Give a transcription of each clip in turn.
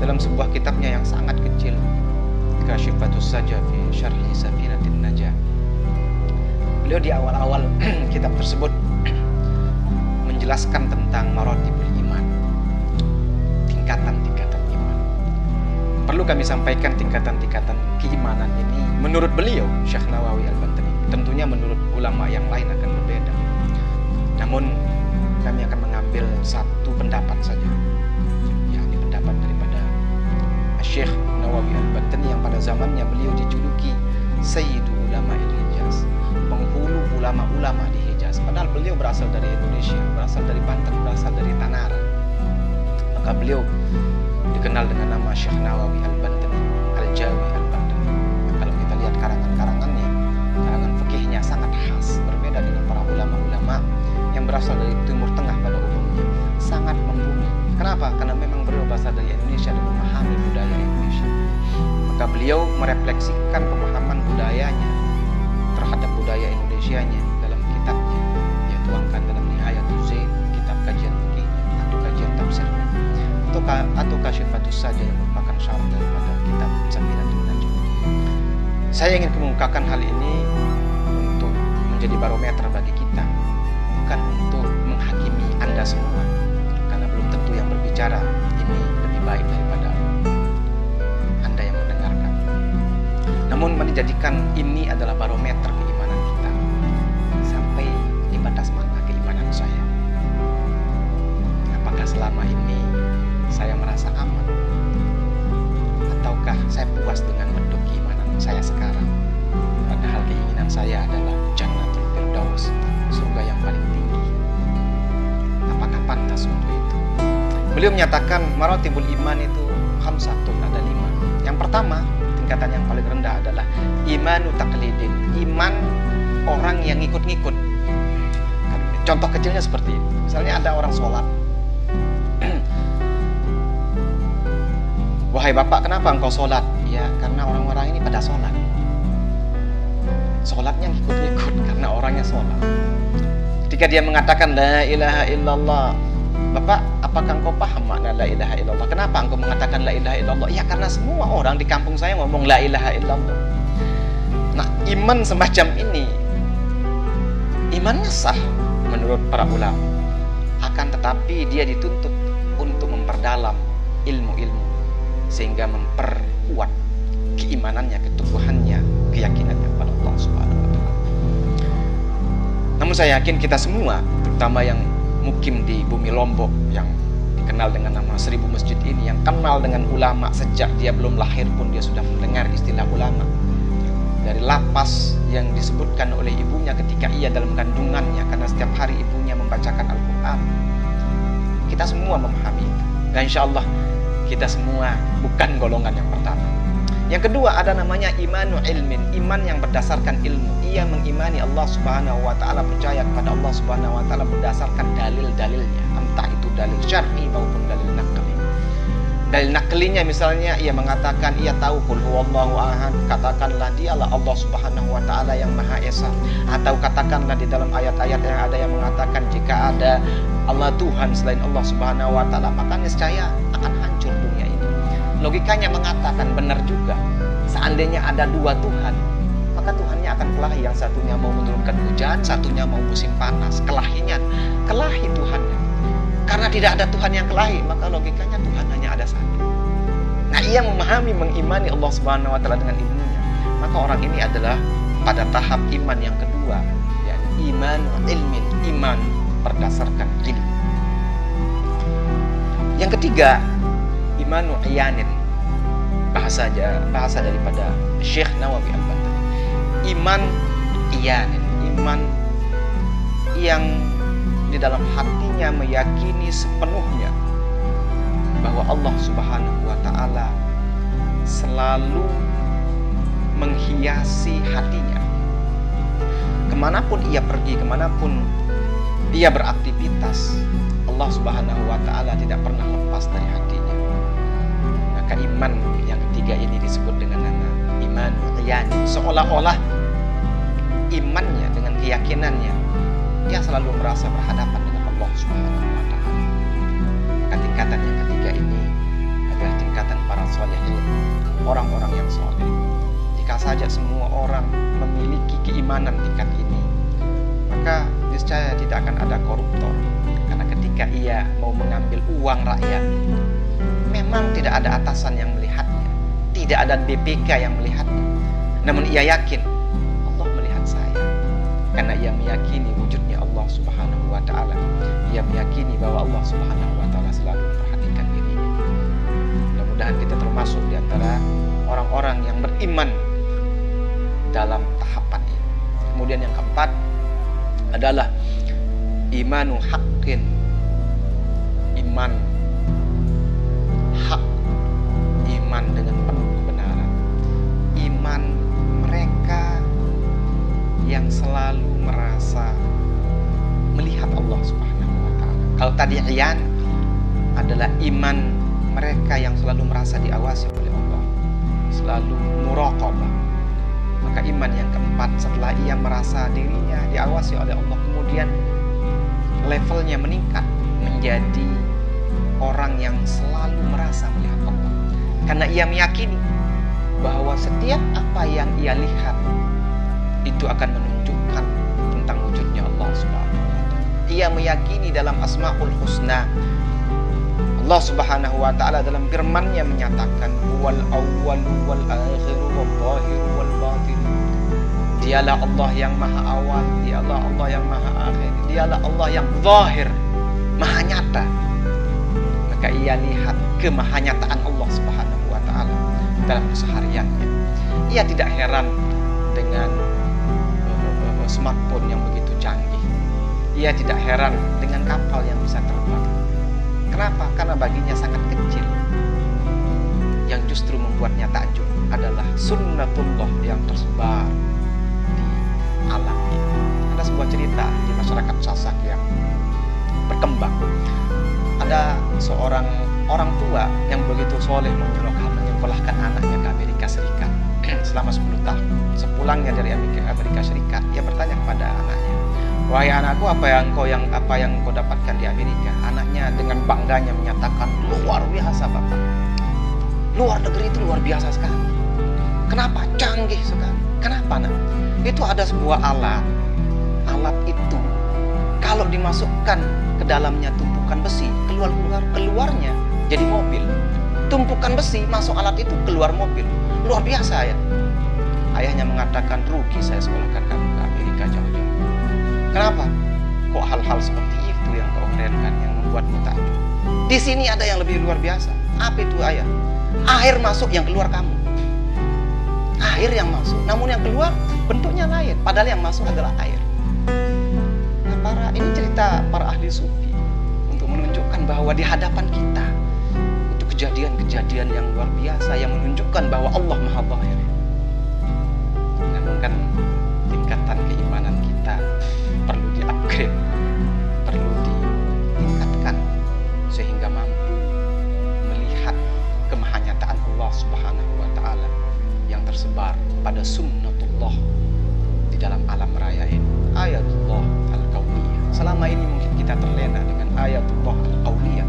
dalam sebuah kitabnya yang sangat kecil, Kashifatus Sajah fi Syarhi Safinatin Najah. Beliau di awal-awal kitab tersebut menjelaskan tentang maratibul iman, tingkatan-tingkatan iman. Perlu kami sampaikan tingkatan-tingkatan keimanan ini menurut beliau, Syekh Nawawi Al-Bantani. Tentunya menurut ulama yang lain akan berbeda. Namun kami akan mengambil satu pendapat saja, yakni pendapat daripada Syekh Nawawi Al-Bantani yang pada zamannya beliau dijuluki Sayyidu Ulama Hijaz, penghulu ulama-ulama di Hijaz. Padahal beliau berasal dari Indonesia, berasal dari Banten, berasal dari Tanara. Maka beliau dikenal dengan nama Syekh Nawawi Al-Bantani, Al-Jawi Al-Bantani. Kalau kita lihat karangan-karangannya, karangan fikihnya sangat khas, berbeda dengan para ulama-ulama yang berasal dari Timur Tengah pada umumnya, sangat membumi. Kenapa? Karena memang beliau berasal dari Indonesia dan memahami budaya Indonesia. Maka beliau merefleksikan pemahaman budayanya terhadap budaya Indonesianya dalam kitabnya, yaitu tuangkan dalam Nihayatul Zain, kitab kajian fikihnya atau kajian tafsirnya, atau Kashifatus Sajah yang merupakan syarah daripada kitab Safinatul Najah. Saya ingin mengemukakan hal ini untuk menjadi barometer bagi kita, bukan untuk menghakimi Anda semua, karena belum tentu yang berbicara ini lebih baik daripada Anda yang mendengarkan. Namun menjadikan ini adalah barometer keimanan kita. Sampai di batas mana keimanan saya? Apakah selama ini saya merasa aman? Ataukah saya puas dengan bentuk keimanan saya sekarang? Padahal keinginan saya adalah Jannatul Firdaus, surga yang paling tinggi. Apakah pantas untuk itu? Beliau menyatakan maratibul iman itu khamsatun, ada 5. Yang pertama, tingkatan yang paling rendah adalah imanu taqlidin, iman orang yang ngikut-ngikut. Contoh kecilnya seperti ini. Misalnya ada orang sholat. Wahai bapak, kenapa engkau sholat? Ya karena orang-orang ini pada sholat. Sholatnya ngikut-ngikut karena orangnya sholat. Ketika dia mengatakan la ilaha illallah, bapak, apakah engkau paham makna la ilaha illallah? Kenapa engkau mengatakan la ilaha illallah? Ya karena semua orang di kampung saya ngomong la ilaha illallah. Nah, iman semacam ini, imannya sah menurut para ulama. Akan tetapi dia dituntut untuk memperdalam ilmu-ilmu, sehingga memperkuat keimanannya, keteguhannya, keyakinannya kepada Allah Subhanahu wa Ta'ala. Namun saya yakin kita semua, terutama yang mukim di bumi Lombok, yang dikenal dengan nama 1000 masjid ini, yang kenal dengan ulama sejak dia belum lahir pun dia sudah mendengar istilah ulama. Dari lapas yang disebutkan oleh ibunya ketika ia dalam kandungannya, karena setiap hari ibunya membacakan Al-Quran. Kita semua memahami itu. Dan insya Allah kita semua bukan golongan yang pertama. Yang kedua ada namanya imanu ilmin, iman yang berdasarkan ilmu. Ia mengimani Allah Subhanahu wa Ta'ala, percaya kepada Allah Subhanahu wa Ta'ala berdasarkan dalil-dalilnya, entah itu dalil syar'i maupun dalil naqli. Dalil naqlinya misalnya ia mengatakan ia tahu qul huwallahu ahad, katakanlah dialah Allah Subhanahu wa Ta'ala yang Maha Esa. Atau katakanlah di dalam ayat-ayat yang ada yang mengatakan jika ada Allah Tuhan selain Allah Subhanahu wa Ta'ala, maka niscaya akan hancur dunia ini. Logikanya mengatakan benar juga. Seandainya ada 2 Tuhan, maka Tuhannya akan kelahi. Yang satunya mau menurunkan hujan, satunya mau musim panas. Kelahi Tuhannya. Karena tidak ada Tuhan yang kelahi, maka logikanya Tuhan hanya ada satu. Nah, ia memahami, mengimani Allah Subhanahu wa Ta'ala dengan ilmunya. Maka orang ini adalah pada tahap iman yang kedua, yakni iman ilmin, iman berdasarkan ilmu. Yang ketiga, imanu iyanin, bahasa daripada Syekh Nawawi Al-Bantani. Iman iyanin, iman yang di dalam hatinya meyakini sepenuhnya bahwa Allah Subhanahu wa Ta'ala selalu menghiasi hatinya. Kemanapun ia pergi, kemanapun ia beraktivitas, Allah Subhanahu wa Ta'ala tidak pernah lepas dari hatinya. Maka iman yang ketiga ini disebut dengan nama iman yakin, seolah-olah imannya dengan keyakinannya dia selalu merasa berhadapan dengan Allah Subhanahu wa Ta'ala. Maka tingkatan yang ketiga ini adalah tingkatan keimanan tingkat ini, maka niscaya tidak akan ada koruptor. Karena ketika ia mau mengambil uang rakyat, memang tidak ada atasan yang melihatnya, tidak ada BPK yang melihatnya, namun ia yakin Allah melihat saya, karena ia meyakini wujudnya Allah Subhanahu wa Ta'ala. Ia meyakini bahwa Allah Subhanahu wa Ta'ala selalu memperhatikan dirinya. Mudah-mudahan kita termasuk di antara orang-orang yang beriman dalam tahapan ini. Kemudian yang keempat adalah imanu haqqin, iman hak, iman dengan penuh kebenaran, iman mereka yang selalu merasa melihat Allah Subhanahu wa Ta'ala. Kalau tadi iyan adalah iman mereka yang selalu merasa diawasi oleh Allah, selalu muraqabah. Maka iman yang keempat, setelah ia merasa dirinya diawasi oleh Allah, kemudian levelnya meningkat menjadi orang yang selalu merasa melihat Allah, karena ia meyakini bahwa setiap apa yang ia lihat itu akan menunjukkan tentang wujudnya Allah Subhanahu wa Ta'ala. Ia meyakini dalam Asmaul Husna, Allah Subhanahu wa Ta'ala dalam firman-Nya menyatakan wal awwalu wal akhiru wal zahiru wal batin. Dialah Allah yang maha awal, dialah Allah yang maha akhir, dialah Allah yang zahir, maha nyata. Maka ia lihat kemahanyataan Allah Subhanahu wa Ta'ala dalam kesehariannya. Ia tidak heran dengan smartphone yang begitu canggih. Ia tidak heran dengan kapal yang bisa terbang. Kenapa? Karena baginya sangat kecil. Yang justru membuatnya takjub adalah sunnatullah yang tersebar di alam ini. Ada sebuah cerita di masyarakat Sasak yang berkembang. Ada seorang orang tua yang begitu soleh menyekolahkan anaknya ke Amerika Serikat selama 10 tahun. Sepulangnya dari Amerika Serikat, ia bertanya kepada anaknya, "Wahai anakku, apa yang kau dapatkan di Amerika?" Anaknya dengan bangganya menyatakan, "Luar biasa, Bapak. Luar negeri itu luar biasa sekali." "Kenapa? Canggih sekali." "Kenapa, Nak?" "Itu ada sebuah alat. Alat itu kalau dimasukkan ke dalamnya tumpukan besi, keluarnya jadi mobil. Tumpukan besi masuk alat itu, keluar mobil. Luar biasa ya." Ayahnya mengatakan, "Rugi saya sekolahkan kamu ke Amerika jauh-jauh." "Kenapa?" "Kok hal-hal seperti itu yang kau herankan, yang membuatmu takjub? Di sini ada yang lebih luar biasa." "Apa itu, Ayah?" "Air masuk, yang keluar kamu. Air yang masuk, namun yang keluar bentuknya lain, padahal yang masuk adalah air." Nah, ini cerita para ahli sufi untuk menunjukkan bahwa di hadapan kita itu kejadian-kejadian yang luar biasa yang menunjukkan bahwa Allah Maha Zahir. Namun kan tingkatan keimanan kita perlu di-upgrade, perlu ditingkatkan sehingga mampu melihat kemahanyataan Allah Subhanahu wa Ta'ala yang tersebar pada sunnatullah di dalam alam raya ini. Ayatullah al-kauniyah. Selama ini mungkin kita terlena dengan ayatullah al-kauniyah,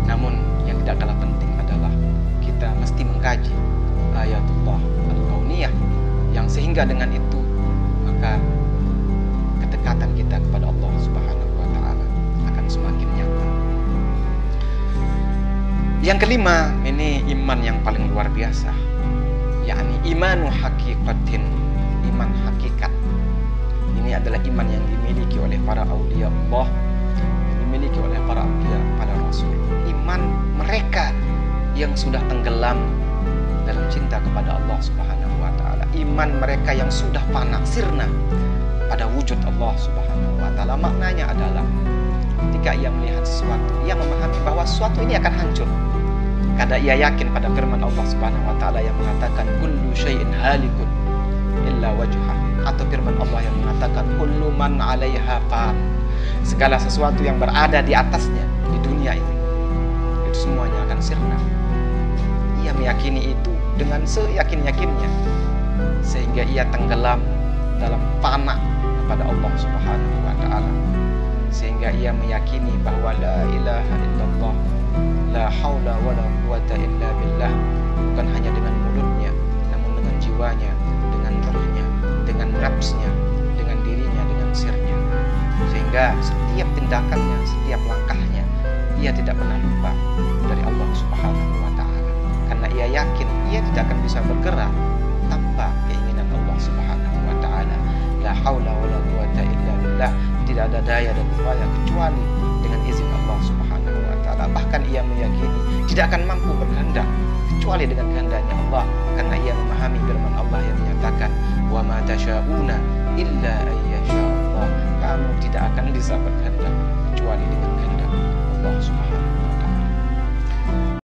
namun yang tidak kalah penting adalah kita mesti mengkaji ayatullah al-kauniyah, yang sehingga dengan itu maka kedekatan kita kepada Allah Subhanahu wa Ta'ala akan semakin nyata. Yang kelima, ini iman yang paling luar biasa, yakni imanu haqiqatin, iman hakikat. Ini adalah iman yang dimiliki oleh para aulia Allah, dimiliki oleh para aulia, para rasul. Iman mereka yang sudah tenggelam dalam cinta kepada Allah Subhanahu wa Ta'ala. Iman mereka yang sudah fana sirna pada wujud Allah Subhanahu wa Ta'ala. Maknanya adalah ketika ia melihat sesuatu, ia memahami bahwa sesuatu ini akan hancur, karena ia yakin pada firman Allah Subhanahu wa Ta'ala yang mengatakan kullu syai'in halikun illa wajhah, atau firman Allah yang mengatakan kullu man 'alaiha fan, segala sesuatu yang berada di atasnya di dunia ini itu semuanya akan sirna. Ia meyakini itu dengan seyakin-yakinnya sehingga ia tenggelam dalam fana kepada Allah Subhanahu wa Ta'ala, sehingga ia meyakini bahwa la ilaha illallah, la haula wala quwata illa billah, bukan hanya dengan mulutnya namun dengan jiwanya, dengan rohnya, dengan nafsnya, sehingga setiap tindakannya, setiap langkahnya ia tidak pernah lupa dari Allah Subhanahu wa taala. Karena ia yakin ia tidak akan bisa bergerak tanpa keinginan Allah Subhanahu wa taala. La haula wala quwata illa billah. Tidak ada daya dan upaya kecuali dengan izin Allah Subhanahu wa taala. Bahkan ia meyakini tidak akan mampu berkehendak kecuali dengan kehendaknya Allah, karena ia memahami firman Allah yang menyatakan wa ma tasyauna illa ayyasha Allah. Kamu tidak akan bisa berkehendak kecuali dengan kehendak Allah Subhanahu wa taala.